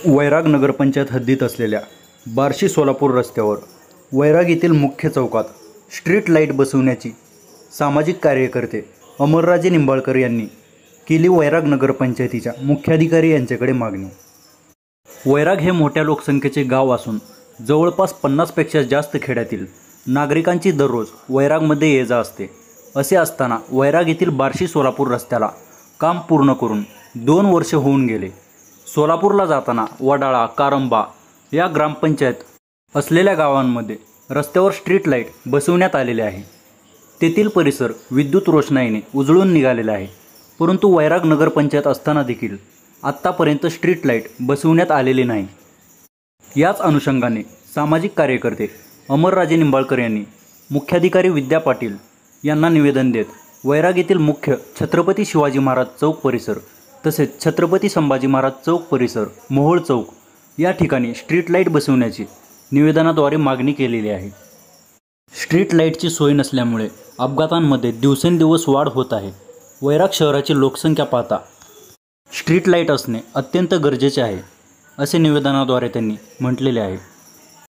वैराग नगरपंचायत हद्दीत असलेल्या बार्शी सोलापूर रस्त्यावर वैराग येथील मुख्य चौकात स्ट्रीट लाईट बसवण्याची सामाजिक कार्यकर्ते अमरराजे निंबाळकर यांनी केली वैराग नगरपंचायतीच्या मुख्याधिकारी यांच्याकडे मागणी। वैराग हे मोठ्या लोकसंख्येचे गाव असून जवळपास 50 पेक्षा जास्त खेड्यातील नागरिकांची दररोज वैरागमध्ये ये जा असते। असे असताना वैराग येथील बार्शी सोलापूर रस्त्याला काम पूर्ण करून 2 वर्ष होऊन गेले। सोलापूरला जाताना वडाळा, कारंबा या ग्रामपंचायत असलेल्या गावांमध्ये रस्त्यावर स्ट्रीट लाईट बसवण्यात आलेले आहे। तेथील परिसर विद्युत रोषणाईने उजळून निघालेला आहे, परंतु वैराग नगरपंचायत असताना देखील आत्तापर्यंत स्ट्रीट लाईट बसवण्यात आलेली नाही। याच अनुषंगाने सामाजिक कार्यकर्ते अमरराजे निंबाळकर यांनी मुख्याधिकारी विद्या पाटील यांना निवेदन देत वैराग येथील मुख्य छत्रपती शिवाजी महाराज चौक परिसर तसेच छत्रपती संभाजी महाराज चौक परिसर, मोहोळ चौक या ठिकाणी स्ट्रीट लाईट बसवण्याची निवेदनाद्वारे मागणी केलेली आहे। स्ट्रीट लाईटची सोय नसल्यामुळे अपघातांमध्ये दिवसेंदिवस वाढ होत आहे। वैराग शहराची लोकसंख्या पाहता स्ट्रीट लाईट असणे अत्यंत गरजेचे आहे, असे निवेदनाद्वारे त्यांनी म्हटलेले आहे।